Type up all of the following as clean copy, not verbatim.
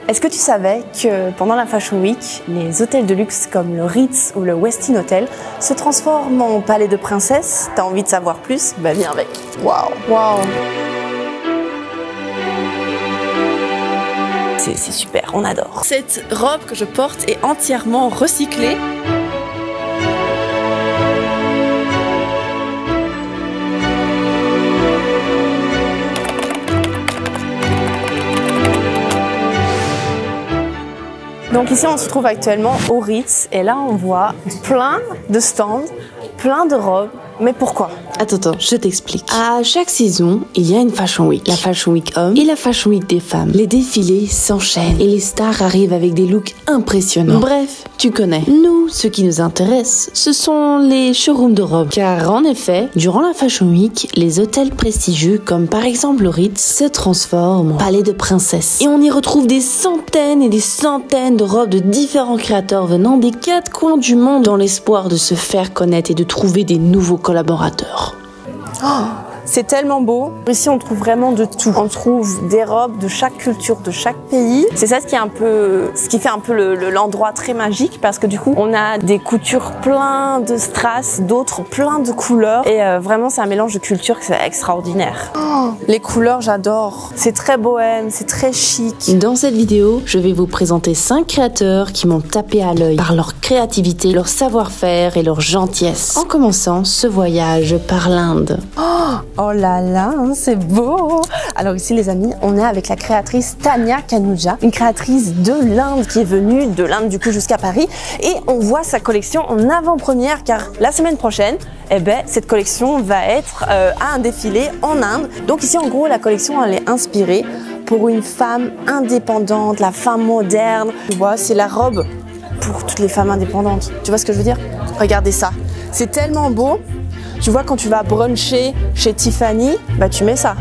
Est-ce que tu savais que pendant la Fashion Week, les hôtels de luxe comme le Ritz ou le Westin Hotel se transforment en palais de princesse? T'as envie de savoir plus? Bah viens avec. Waouh, waouh. C'est super, on adore. Cette robe que je porte est entièrement recyclée. Donc ici on se trouve actuellement au Ritz et là on voit plein de stands, plein de robes. Mais pourquoi? Attends, je t'explique. À chaque saison, il y a une Fashion Week. La Fashion Week homme et la Fashion Week des femmes. Les défilés s'enchaînent et les stars arrivent avec des looks impressionnants. Bref, tu connais. Nous, ce qui nous intéresse, ce sont les showrooms de robes. Car en effet, durant la Fashion Week, les hôtels prestigieux, comme par exemple le Ritz, se transforment en palais de princesses. Et on y retrouve des centaines et des centaines de robes de différents créateurs venant des 4 coins du monde dans l'espoir de se faire connaître et de trouver des nouveaux collaborateurs. Oh, c'est tellement beau. Ici, on trouve vraiment de tout. On trouve des robes de chaque culture, de chaque pays. C'est ça ce qui fait un peu l'endroit très magique parce que du coup, on a des coutures plein de strass, d'autres plein de couleurs. Et vraiment, c'est un mélange de cultures que c'est extraordinaire. Oh, les couleurs, j'adore. C'est très bohème, c'est très chic. Dans cette vidéo, je vais vous présenter 5 créateurs qui m'ont tapé à l'œil par leur créativité, leur savoir-faire et leur gentillesse. En commençant ce voyage par l'Inde. Oh là là, c'est beau! Alors ici les amis, on est avec la créatrice Tania Kanuja, une créatrice de l'Inde qui est venue de l'Inde du coup jusqu'à Paris et on voit sa collection en avant-première car la semaine prochaine, cette collection va être à un défilé en Inde. Donc ici en gros la collection elle est inspirée pour une femme indépendante, la femme moderne. Tu vois, c'est la robe pour toutes les femmes indépendantes. Tu vois ce que je veux dire? Regardez ça, c'est tellement beau. Tu vois, quand tu vas bruncher chez Tiffany, bah tu mets ça.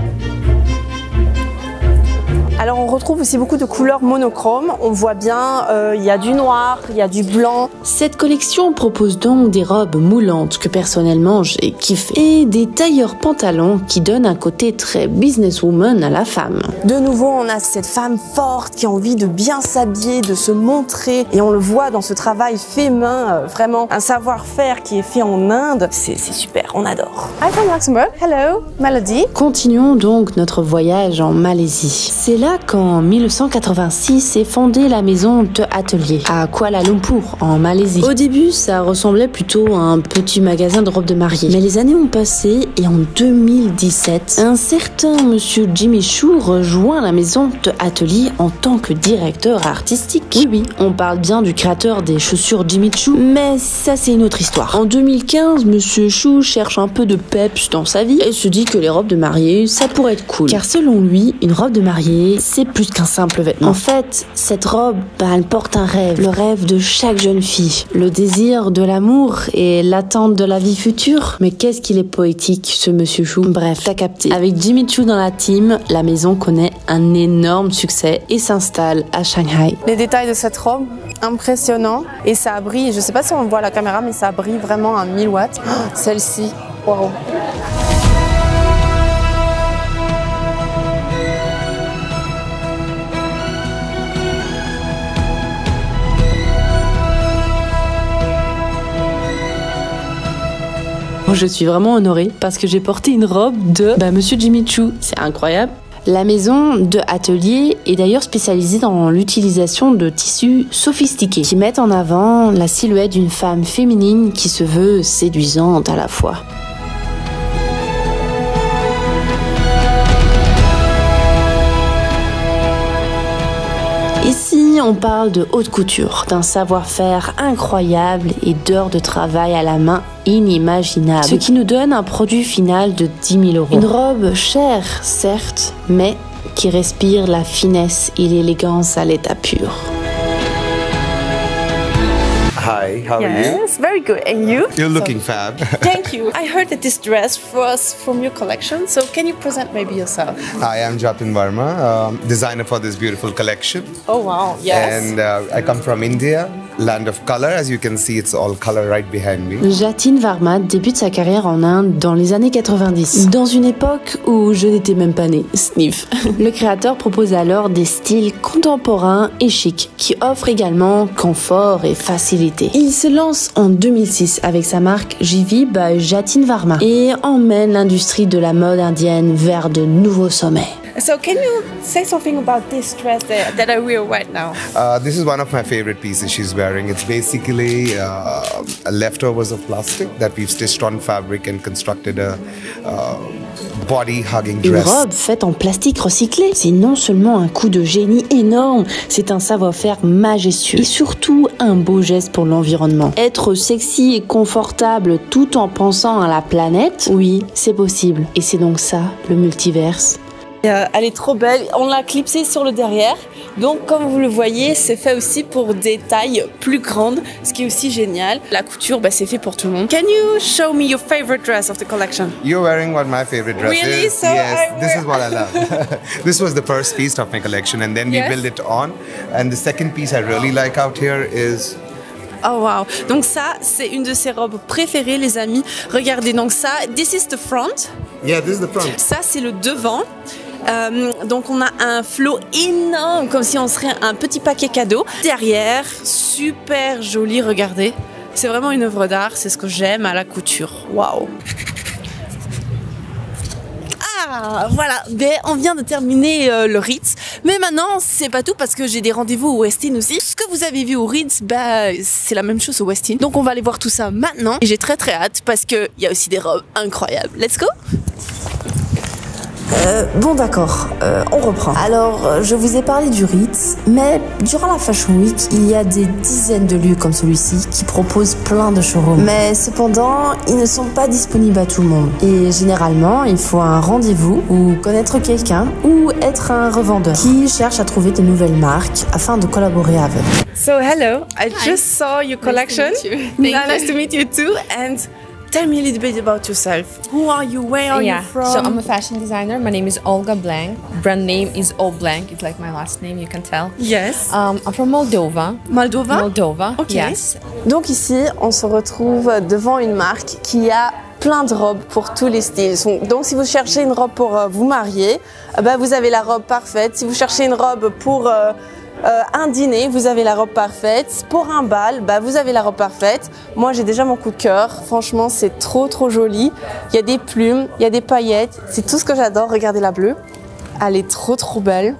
Alors on retrouve aussi beaucoup de couleurs monochromes. On voit bien, il y a du noir, il y a du blanc. Cette collection propose donc des robes moulantes que personnellement j'ai kiffé et des tailleurs pantalons qui donnent un côté très businesswoman à la femme. De nouveau, on a cette femme forte qui a envie de bien s'habiller, de se montrer et on le voit dans ce travail fait main, vraiment un savoir-faire qui est fait en Inde. C'est super, on adore. Hi from Luxembourg, hello, Melody. Continuons donc notre voyage en Malaisie. C'est là qu'en 1986 est fondée la maison de Atelier à Kuala Lumpur en Malaisie. Au début, ça ressemblait plutôt à un petit magasin de robes de mariée. Mais les années ont passé et en 2017, un certain monsieur Jimmy Choo rejoint la maison de Atelier en tant que directeur artistique. Oui, on parle bien du créateur des chaussures Jimmy Choo, mais ça c'est une autre histoire. En 2015, monsieur Choo cherche un peu de peps dans sa vie et se dit que les robes de mariée, ça pourrait être cool. Car selon lui, une robe de mariée, c'est plus qu'un simple vêtement. En fait, cette robe, elle porte un rêve. Le rêve de chaque jeune fille. Le désir de l'amour et l'attente de la vie future. Mais qu'est-ce qu'il est poétique, ce monsieur Choo. Bref, t'as capté. Avec Jimmy Choo dans la team, la maison connaît un énorme succès et s'installe à Shanghai. Les détails de cette robe, impressionnant. Et ça brille, je sais pas si on voit à la caméra, mais ça brille vraiment à 1000 watts. Celle-ci, waouh. Je suis vraiment honorée parce que j'ai porté une robe de monsieur Jimmy Choo. C'est incroyable. La maison de Atelier est d'ailleurs spécialisée dans l'utilisation de tissus sophistiqués qui mettent en avant la silhouette d'une femme féminine qui se veut séduisante à la fois. Ici, on parle de haute couture, d'un savoir-faire incroyable et d'heures de travail à la main inimaginables, ce qui nous donne un produit final de 10 000 €. Une robe chère, certes, mais qui respire la finesse et l'élégance à l'état pur. Hi, how are you? Yes, very good. And you? You're looking fab. Thank you. I heard that this dress was from your collection, so can you present maybe yourself? Hi, I'm Jatin Verma, designer for this beautiful collection. Oh wow, yes. And I come from India. land of color. As you can see, it's all color right behind me. Jatin Varma débute sa carrière en Inde dans les années 90, dans une époque où je n'étais même pas née. Sniff. Le créateur propose alors des styles contemporains et chics qui offrent également confort et facilité. Il se lance en 2006 avec sa marque JV by Jatin Varma et emmène l'industrie de la mode indienne vers de nouveaux sommets. So can you say something about this dress that I wear right now? This is one of my favorite pieces she's wearing. It's basically leftovers of plastic that we've stitched on fabric and constructed a body-hugging dress. Une robe faite en plastique recyclé, c'est non seulement un coup de génie énorme, c'est un savoir-faire majestueux et surtout un beau geste pour l'environnement. Être sexy et confortable tout en pensant à la planète, oui, c'est possible. Et c'est donc ça, le multiverse. Elle est trop belle, on l'a clipsée sur le derrière, donc comme vous le voyez, c'est fait aussi pour des tailles plus grandes, ce qui est aussi génial. La couture, c'est fait pour tout le monde. Can you show me your favorite dress of the collection? You're wearing what my favorite dress Really? is. So yes, this is what I love. This was the first piece of my collection, and then we built it on. And the second piece I really like out here is... Oh wow! Donc ça, c'est une de ses robes préférées, les amis. Regardez, donc ça, this is the front. Yeah, this is the front. Ça, c'est le devant. Donc on a un flot énorme, comme si on serait un petit paquet cadeau. Derrière, super joli, regardez. C'est vraiment une œuvre d'art, c'est ce que j'aime à la couture. Waouh! Ah, voilà, on vient de terminer le Ritz. Mais maintenant, c'est pas tout parce que j'ai des rendez-vous au Westin aussi. Ce que vous avez vu au Ritz, c'est la même chose au Westin. Donc on va aller voir tout ça maintenant. Et j'ai très hâte parce qu'il y a aussi des robes incroyables. Let's go! Bon d'accord, on reprend. Alors, je vous ai parlé du Ritz, mais durant la Fashion Week, il y a des dizaines de lieux comme celui-ci qui proposent plein de showrooms. Mais cependant, ils ne sont pas disponibles à tout le monde. Et généralement, il faut un rendez-vous ou connaître quelqu'un ou être un revendeur qui cherche à trouver de nouvelles marques afin de collaborer avec. So hello, I just saw your collection. Nice to meet you too. And tell me a little bit about yourself. Who are you? Where are you from? So I'm a fashion designer. My name is Olga Blank. Brand name is All Blank. It's like my last name, you can tell. Yes. I'm from Moldova. Moldova? Moldova. Okay. Yes. Donc ici, on se retrouve devant une marque qui a plein de robes pour tous les styles. Donc si vous cherchez une robe pour vous marier, vous avez la robe parfaite. Si vous cherchez une robe pour un dîner, vous avez la robe parfaite. Pour un bal, vous avez la robe parfaite. Moi, j'ai déjà mon coup de cœur. Franchement, c'est trop joli. Il y a des plumes, il y a des paillettes. C'est tout ce que j'adore. Regardez la bleue. Elle est trop belle.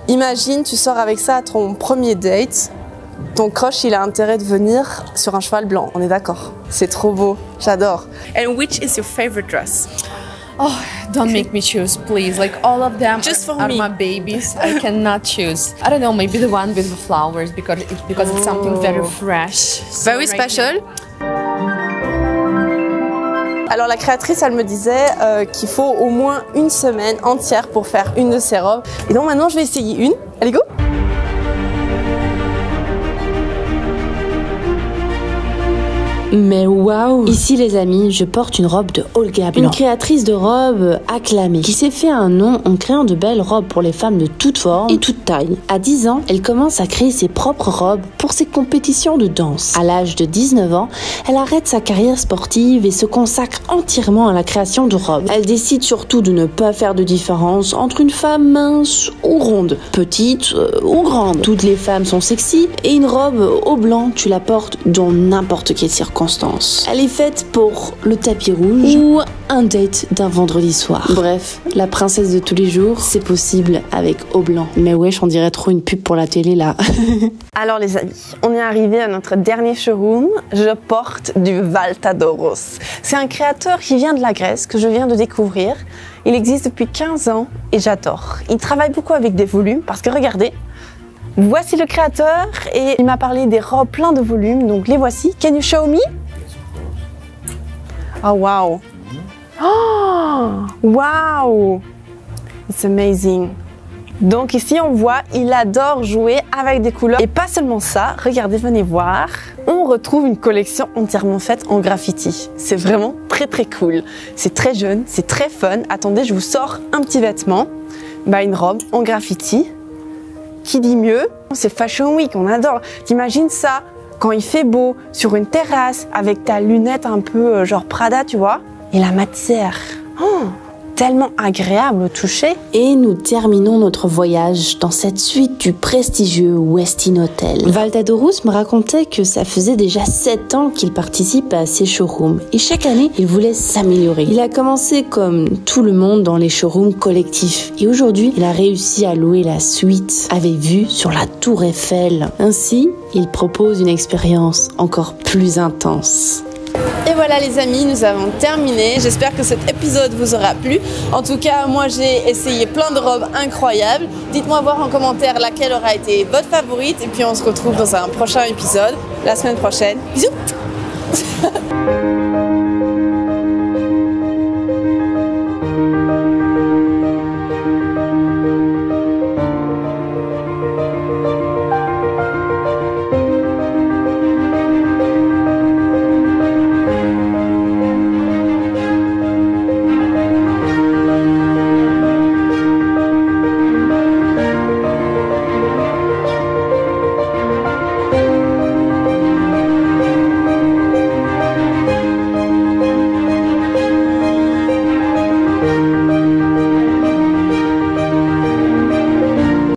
Imagine, tu sors avec ça à ton premier date. Ton crush, il a intérêt de venir sur un cheval blanc. On est d'accord? C'est trop beau. J'adore. And which is your favorite dress? Oh, don't make me choose, please. Like all of them Just for are me. my babies. I cannot choose. I don't know, maybe the one with the flowers because it's something very fresh. So Very right special. Alors la créatrice, elle me disait qu'il faut au moins une semaine entière pour faire une de ces robes. Et donc maintenant, je vais essayer une. Allez, go! Mais waouh! Ici les amis, je porte une robe de Olga Blank, une créatrice de robes acclamée, qui s'est fait un nom en créant de belles robes pour les femmes de toutes formes et toutes tailles. À 10 ans, elle commence à créer ses propres robes pour ses compétitions de danse. À l'âge de 19 ans, elle arrête sa carrière sportive et se consacre entièrement à la création de robes. Elle décide surtout de ne pas faire de différence entre une femme mince ou ronde, petite ou grande. Toutes les femmes sont sexy et une robe au blanc, tu la portes dans n'importe quelle circonstance. Elle est faite pour le tapis rouge ou un date d'un vendredi soir. Bref, la princesse de tous les jours, c'est possible avec Au Blanc. Mais wesh, on dirait trop une pub pour la télé là. Alors les amis, on est arrivé à notre dernier showroom. Je porte du Valtadoros. C'est un créateur qui vient de la Grèce que je viens de découvrir. Il existe depuis 15 ans et j'adore. Il travaille beaucoup avec des volumes parce que regardez, voici le créateur et il m'a parlé des robes plein de volumes, donc les voici. Can you show me? Oh wow! Oh wow! It's amazing. Donc ici on voit, il adore jouer avec des couleurs. Et pas seulement ça, regardez, venez voir. On retrouve une collection entièrement faite en graffiti. C'est vraiment très cool. C'est très jeune, c'est très fun. Attendez, je vous sors un petit vêtement. Une robe en graffiti. qui dit mieux? C'est Fashion Week, on adore. T'imagines ça quand il fait beau, sur une terrasse, avec ta lunette un peu genre Prada, tu vois, et la matière. Oh, tellement agréable au toucher. Et nous terminons notre voyage dans cette suite du prestigieux Westin Hotel. Valtadorous me racontait que ça faisait déjà 7 ans qu'il participe à ces showrooms et chaque année il voulait s'améliorer. Il a commencé comme tout le monde dans les showrooms collectifs et aujourd'hui il a réussi à louer la suite avec vue sur la Tour Eiffel. Ainsi, il propose une expérience encore plus intense. Et voilà les amis, nous avons terminé. J'espère que cet épisode vous aura plu. En tout cas, moi j'ai essayé plein de robes incroyables. Dites-moi voir en commentaire laquelle aura été votre favorite. Et puis on se retrouve dans un prochain épisode la semaine prochaine. Bisous.